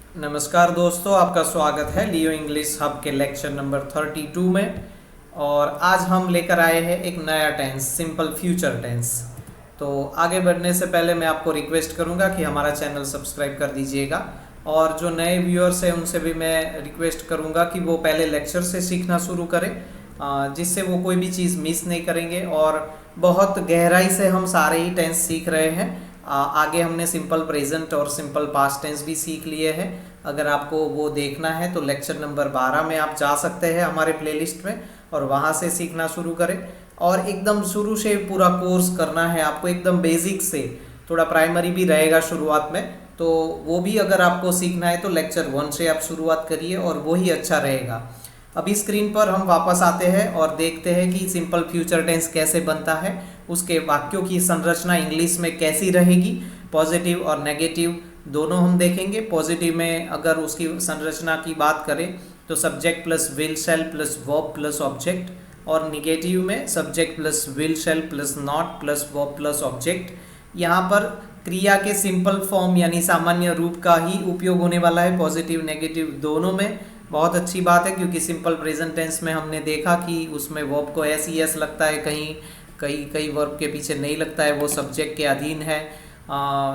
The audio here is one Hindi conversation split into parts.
नमस्कार दोस्तों, आपका स्वागत है लियो इंग्लिश हब के लेक्चर नंबर 32 में। और आज हम लेकर आए हैं एक नया टेंस, सिंपल फ्यूचर टेंस। तो आगे बढ़ने से पहले मैं आपको रिक्वेस्ट करूंगा कि हमारा चैनल सब्सक्राइब कर दीजिएगा। और जो नए व्यूअर्स हैं उनसे भी मैं रिक्वेस्ट करूंगा कि वो पहले लेक्चर से सीखना शुरू करें, जिससे वो कोई भी चीज़ मिस नहीं करेंगे। और बहुत गहराई से हम सारे ही टेंस सीख रहे हैं। आगे हमने सिंपल प्रेजेंट और सिंपल पास्ट टेंस भी सीख लिए हैं। अगर आपको वो देखना है तो लेक्चर नंबर 12 में आप जा सकते हैं हमारे प्लेलिस्ट में और वहाँ से सीखना शुरू करें। और एकदम शुरू से पूरा कोर्स करना है आपको, एकदम बेसिक से। थोड़ा प्राइमरी भी रहेगा शुरुआत में, तो वो भी अगर आपको सीखना है तो लेक्चर 1 से आप शुरुआत करिए और वो ही अच्छा रहेगा। अभी स्क्रीन पर हम वापस आते हैं और देखते हैं कि सिंपल फ्यूचर टेंस कैसे बनता है, उसके वाक्यों की संरचना इंग्लिश में कैसी रहेगी। पॉजिटिव और नेगेटिव दोनों हम देखेंगे। पॉजिटिव में अगर उसकी संरचना की बात करें तो subject plus will shell plus verb plus object, और निगेटिव में subject plus will shell plus not plus verb plus object. यहाँ पर क्रिया के सिंपल फॉर्म यानी सामान्य रूप का ही उपयोग होने वाला है पॉजिटिव नेगेटिव दोनों में। बहुत अच्छी बात है, क्योंकि सिंपल प्रेजेंट टेंस में हमने देखा कि उसमें वर्ब को एस ई एस लगता है, कहीं कई कई वर्ब के पीछे नहीं लगता है, वो सब्जेक्ट के अधीन है।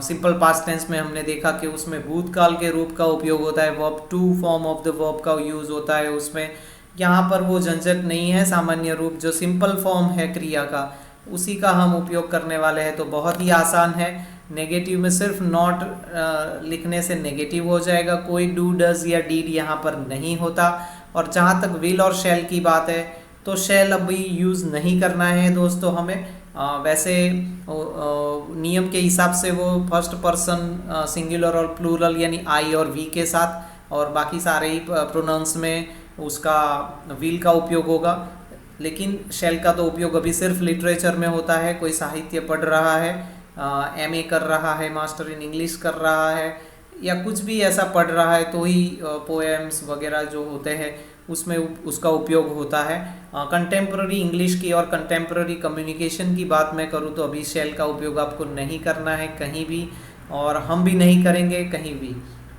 सिंपल पास्ट टेंस में हमने देखा कि उसमें भूतकाल के रूप का उपयोग होता है, verb two form of the verb का यूज़ होता है उसमें। यहाँ पर वो झंझट नहीं है, सामान्य रूप जो सिंपल फॉर्म है क्रिया का उसी का हम उपयोग करने वाले हैं, तो बहुत ही आसान है। नेगेटिव में सिर्फ नॉट लिखने से नेगेटिव हो जाएगा, कोई डू डज या डीड यहाँ पर नहीं होता। और जहाँ तक विल और शैल की बात है तो शैल अभी यूज़ नहीं करना है दोस्तों हमें। वैसे नियम के हिसाब से वो फर्स्ट पर्सन सिंगुलर और प्लूरल यानी आई और वी के साथ, और बाकी सारे ही प्रोनाउंस में उसका विल का उपयोग होगा। लेकिन शैल का तो उपयोग अभी सिर्फ लिटरेचर में होता है। कोई साहित्य पढ़ रहा है, एमए कर रहा है, मास्टर इन इंग्लिश कर रहा है, या कुछ भी ऐसा पढ़ रहा है तो ही पोएम्स वगैरह जो होते हैं उसमें उसका उपयोग होता है। कंटेम्प्ररी इंग्लिश की और कंटेम्प्ररी कम्युनिकेशन की बात मैं करूँ तो अभी शैल का उपयोग आपको नहीं करना है कहीं भी, और हम भी नहीं करेंगे कहीं भी।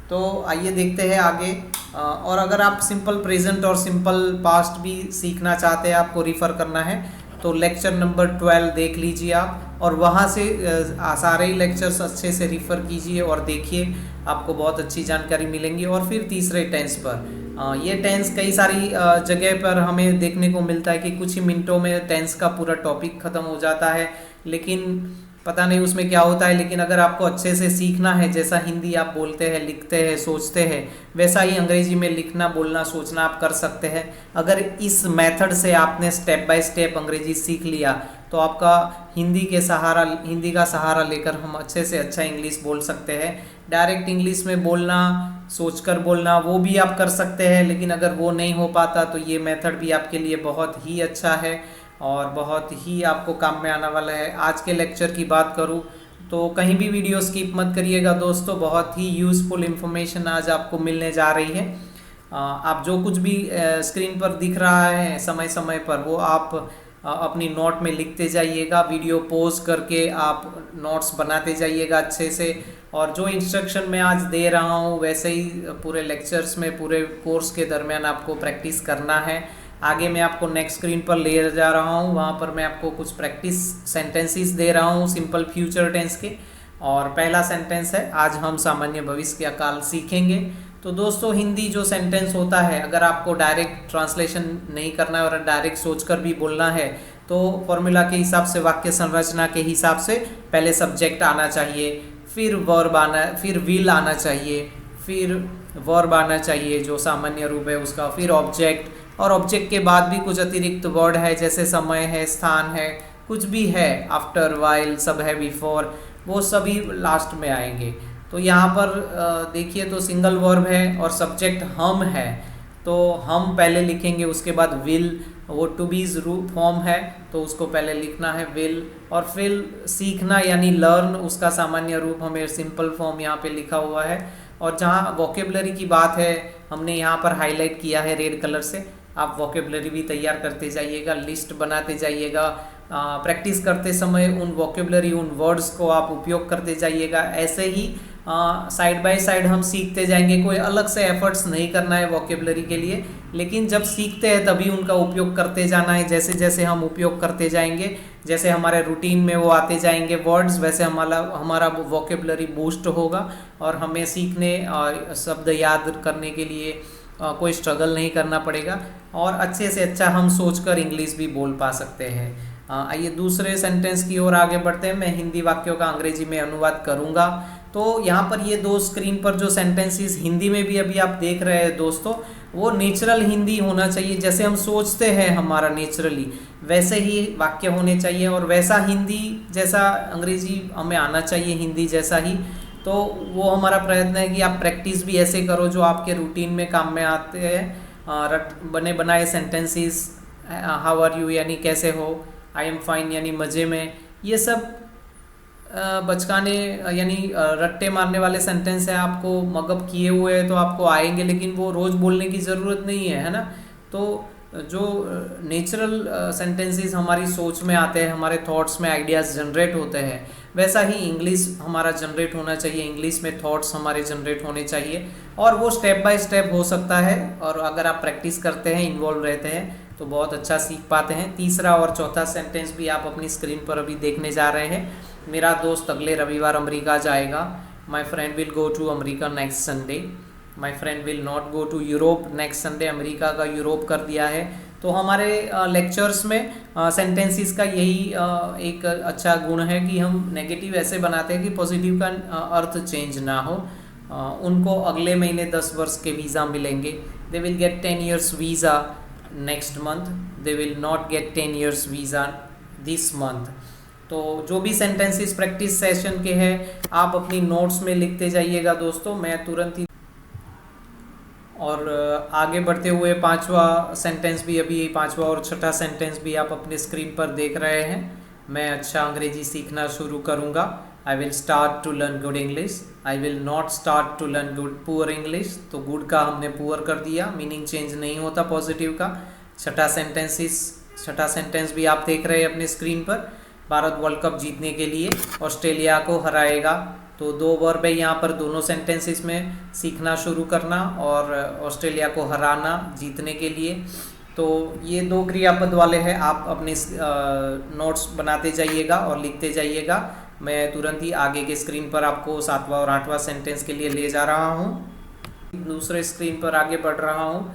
तो आइए देखते हैं आगे। और अगर आप सिंपल प्रेजेंट और सिंपल पास्ट भी सीखना चाहते हैं, आपको रिफ़र करना है तो लेक्चर नंबर 12 देख लीजिए आप, और वहाँ से सारे ही लेक्चर्स अच्छे से रिफ़र कीजिए और देखिए, आपको बहुत अच्छी जानकारी मिलेंगी। और फिर तीसरे टेंस पर, ये टेंस कई सारी जगह पर हमें देखने को मिलता है कि कुछ ही मिनटों में टेंस का पूरा टॉपिक ख़त्म हो जाता है, लेकिन पता नहीं उसमें क्या होता है। लेकिन अगर आपको अच्छे से सीखना है, जैसा हिंदी आप बोलते हैं, लिखते हैं, सोचते हैं, वैसा ही अंग्रेजी में लिखना बोलना सोचना आप कर सकते हैं। अगर इस मेथड से आपने स्टेप बाय स्टेप अंग्रेजी सीख लिया तो आपका हिंदी का सहारा लेकर हम अच्छे से अच्छा इंग्लिश बोल सकते हैं। डायरेक्ट इंग्लिश में बोलना, सोचकर बोलना, वो भी आप कर सकते हैं। लेकिन अगर वो नहीं हो पाता तो ये मेथड भी आपके लिए बहुत ही अच्छा है और बहुत ही आपको काम में आने वाला है। आज के लेक्चर की बात करूँ तो कहीं भी वीडियो स्किप मत करिएगा दोस्तों, बहुत ही यूज़फुल इन्फॉर्मेशन आज आपको मिलने जा रही है। आप जो कुछ भी स्क्रीन पर दिख रहा है समय समय पर वो आप अपनी नोट में लिखते जाइएगा, वीडियो पॉज करके आप नोट्स बनाते जाइएगा अच्छे से। और जो इंस्ट्रक्शन मैं आज दे रहा हूँ वैसे ही पूरे लेक्चर्स में, पूरे कोर्स के दरमियान आपको प्रैक्टिस करना है। आगे मैं आपको नेक्स्ट स्क्रीन पर ले जा रहा हूँ, वहाँ पर मैं आपको कुछ प्रैक्टिस सेंटेंसेस दे रहा हूँ सिंपल फ्यूचर टेंस के। और पहला सेंटेंस है, आज हम सामान्य भविष्य का काल सीखेंगे। तो दोस्तों हिंदी जो सेंटेंस होता है, अगर आपको डायरेक्ट ट्रांसलेशन नहीं करना है और डायरेक्ट सोचकर भी बोलना है तो फॉर्मूला के हिसाब से, वाक्य संरचना के हिसाब से पहले सब्जेक्ट आना चाहिए, फिर वर्ब आना, फिर विल आना चाहिए, फिर वर्ब आना चाहिए जो सामान्य रूप है उसका, फिर ऑब्जेक्ट, और ऑब्जेक्ट के बाद भी कुछ अतिरिक्त वर्ड है जैसे समय है, स्थान है, कुछ भी है, आफ्टर, वाइल, सब है, बिफोर, वो सभी लास्ट में आएंगे। तो यहाँ पर देखिए तो सिंगल वर्ब है और सब्जेक्ट हम है, तो हम पहले लिखेंगे, उसके बाद विल, वो टू बीज रूप फॉर्म है तो उसको पहले लिखना है विल। और फिर सीखना यानी लर्न, उसका सामान्य रूप हमें सिंपल फॉर्म यहाँ पे लिखा हुआ है। और जहाँ वोकेबलरी की बात है हमने यहाँ पर हाईलाइट किया है रेड कलर से। आप वोकेबलरी भी तैयार करते जाइएगा, लिस्ट बनाते जाइएगा, प्रैक्टिस करते समय उन वोकेबलरी, उन वर्ड्स को आप उपयोग करते जाइएगा। ऐसे ही साइड बाय साइड हम सीखते जाएंगे, कोई अलग से एफर्ट्स नहीं करना है वोकेबलरी के लिए, लेकिन जब सीखते हैं तभी उनका उपयोग करते जाना है। जैसे जैसे हम उपयोग करते जाएंगे, जैसे हमारे रूटीन में वो आते जाएंगे वर्ड्स, वैसे हमारा वोकेबलरी बूस्ट होगा और हमें सीखने शब्द याद करने के लिए कोई स्ट्रगल नहीं करना पड़ेगा और अच्छे से अच्छा हम सोचकर इंग्लिश भी बोल पा सकते हैं। आइए दूसरे सेंटेंस की ओर आगे बढ़ते हैं। मैं हिंदी वाक्यों का अंग्रेजी में अनुवाद करूंगा। तो यहाँ पर ये दो स्क्रीन पर जो सेंटेंसेस हिंदी में भी अभी आप देख रहे हैं दोस्तों, वो नेचुरल हिंदी होना चाहिए। जैसे हम सोचते हैं हमारा नेचुरली, वैसे ही वाक्य होने चाहिए और वैसा हिंदी जैसा अंग्रेजी हमें आना चाहिए, हिंदी जैसा ही। तो वो हमारा प्रयत्न है कि आप प्रैक्टिस भी ऐसे करो जो आपके रूटीन में काम में आते हैं। बने बनाए सेंटेंसेस, हाउ आर यू यानी कैसे हो, आई एम फाइन यानी मज़े में, ये सब बचकाने यानी रट्टे मारने वाले सेंटेंस है। आपको मगअप किए हुए हैं तो आपको आएंगे, लेकिन वो रोज़ बोलने की ज़रूरत नहीं है ना। तो जो नेचुरल सेंटेंसेस हमारी सोच में आते हैं, हमारे थॉट्स में आइडियाज़ जनरेट होते हैं, वैसा ही इंग्लिश हमारा जनरेट होना चाहिए। इंग्लिश में थॉट्स हमारे जनरेट होने चाहिए और वो स्टेप बाय स्टेप हो सकता है। और अगर आप प्रैक्टिस करते हैं, इन्वॉल्व रहते हैं, तो बहुत अच्छा सीख पाते हैं। तीसरा और चौथा सेंटेंस भी आप अपनी स्क्रीन पर अभी देखने जा रहे हैं। मेरा दोस्त अगले रविवार अमेरिका जाएगा। My friend will go to America next Sunday. My friend will not go to Europe next Sunday. America का यूरोप कर दिया है। तो हमारे लेक्चर्स में सेंटेंसेस का यही एक अच्छा गुण है कि हम नेगेटिव ऐसे बनाते हैं कि पॉजिटिव का अर्थ चेंज ना हो। उनको अगले महीने 10 वर्ष के वीज़ा मिलेंगे। They will get 10 years visa next month. They will not gate 10 years visa this month. तो जो भी सेंटेंसेस प्रैक्टिस सेशन के हैं आप अपनी नोट्स में लिखते जाइएगा दोस्तों। मैं तुरंत ही और आगे बढ़ते हुए पांचवा सेंटेंस भी, अभी पांचवा और छठा सेंटेंस भी आप अपने स्क्रीन पर देख रहे हैं। मैं अच्छा अंग्रेजी सीखना शुरू करूंगा। I will start to learn good English. I will not start to learn good poor English. तो गुड का हमने पुअर कर दिया, मीनिंग चेंज नहीं होता पॉजिटिव का। छठा सेंटेंस भी आप देख रहे हैं अपने स्क्रीन पर। भारत वर्ल्ड कप जीतने के लिए ऑस्ट्रेलिया को हराएगा। तो दो वर्ब है यहाँ पर, दोनों सेंटेंसेस में सीखना शुरू करना और ऑस्ट्रेलिया को हराना जीतने के लिए। तो ये दो क्रियापद वाले हैं। आप अपने नोट्स बनाते जाइएगा और लिखते जाइएगा। मैं तुरंत ही आगे के स्क्रीन पर आपको सातवां और आठवां सेंटेंस के लिए ले जा रहा हूँ। दूसरे स्क्रीन पर आगे बढ़ रहा हूँ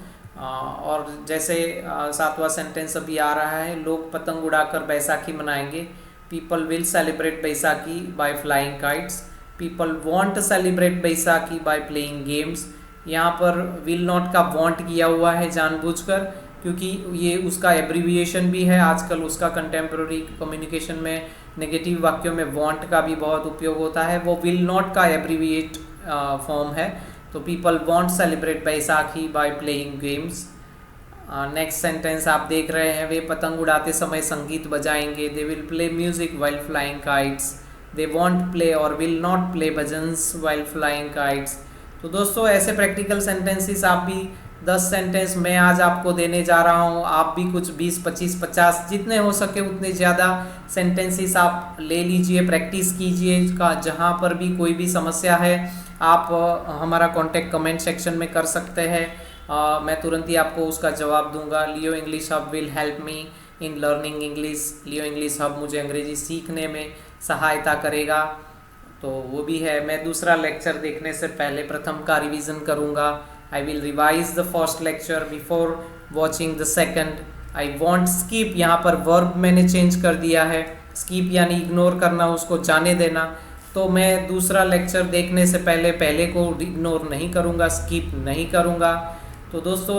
और जैसे सातवां सेंटेंस अभी आ रहा है, लोग पतंग उड़ाकर बैसाखी मनाएंगे। People will celebrate Baisakhi by flying kites. People want celebrate Baisakhi by playing games. यहाँ पर विल नॉट का वॉन्ट किया हुआ है जानबूझकर, क्योंकि ये उसका एब्रीविएशन भी है। आजकल उसका कंटेम्प्रेरी कम्युनिकेशन में नेगेटिव वाक्यों में वॉन्ट का भी बहुत उपयोग होता है। वो विल नॉट का एब्रीविएट फॉर्म है। तो people want celebrate Baisakhi by playing games. Next sentence आप देख रहे हैं, वे पतंग उड़ाते समय संगीत बजाएंगे। They will play music while flying kites. They won't play और will not play bhajans while flying kites. तो दोस्तों ऐसे प्रैक्टिकल सेंटेंसेस आप भी 10 सेंटेंस मैं आज आपको देने जा रहा हूँ। आप भी कुछ 20, 25, 50 जितने हो सके उतने ज़्यादा सेंटेंसेस आप ले लीजिए, प्रैक्टिस कीजिए। का जहाँ पर भी कोई भी समस्या है आप हमारा कांटेक्ट कमेंट सेक्शन में कर सकते हैं। मैं तुरंत ही आपको उसका जवाब दूंगा। Leo English Hub will help me in learning English. Leo English Hub मुझे अंग्रेजी सीखने में सहायता करेगा। तो वो भी है। मैं दूसरा लेक्चर देखने से पहले प्रथम का रिवीजन करूंगा। I will revise the first lecture before watching the second. I want skip, यहाँ पर वर्ब मैंने चेंज कर दिया है। स्कीप यानी इग्नोर करना, उसको जाने देना। तो मैं दूसरा लेक्चर देखने से पहले को इग्नोर नहीं करूँगा, स्कीप नहीं करूँगा। तो दोस्तों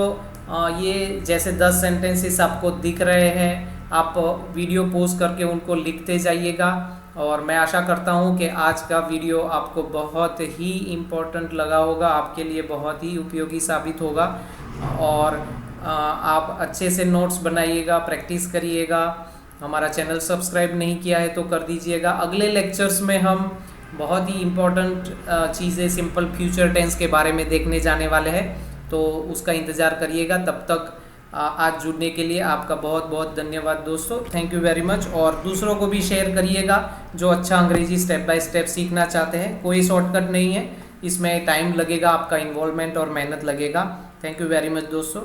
ये जैसे 10 सेंटेंसेस आपको दिख रहे हैं, आप वीडियो पोस्ट करके उनको लिखते जाइएगा। और मैं आशा करता हूँ कि आज का वीडियो आपको बहुत ही इम्पोर्टेंट लगा होगा, आपके लिए बहुत ही उपयोगी साबित होगा। और आप अच्छे से नोट्स बनाइएगा, प्रैक्टिस करिएगा। हमारा चैनल सब्सक्राइब नहीं किया है तो कर दीजिएगा। अगले लेक्चर्स में हम बहुत ही इम्पोर्टेंट चीज़ें सिंपल फ्यूचर टेंस के बारे में देखने जाने वाले हैं, तो उसका इंतज़ार करिएगा। तब तक आज जुड़ने के लिए आपका बहुत बहुत धन्यवाद दोस्तों, थैंक यू वेरी मच। और दूसरों को भी शेयर करिएगा जो अच्छा अंग्रेजी स्टेप बाय स्टेप सीखना चाहते हैं। कोई शॉर्टकट नहीं है, इसमें टाइम लगेगा, आपका इन्वॉल्वमेंट और मेहनत लगेगा। थैंक यू वेरी मच दोस्तों।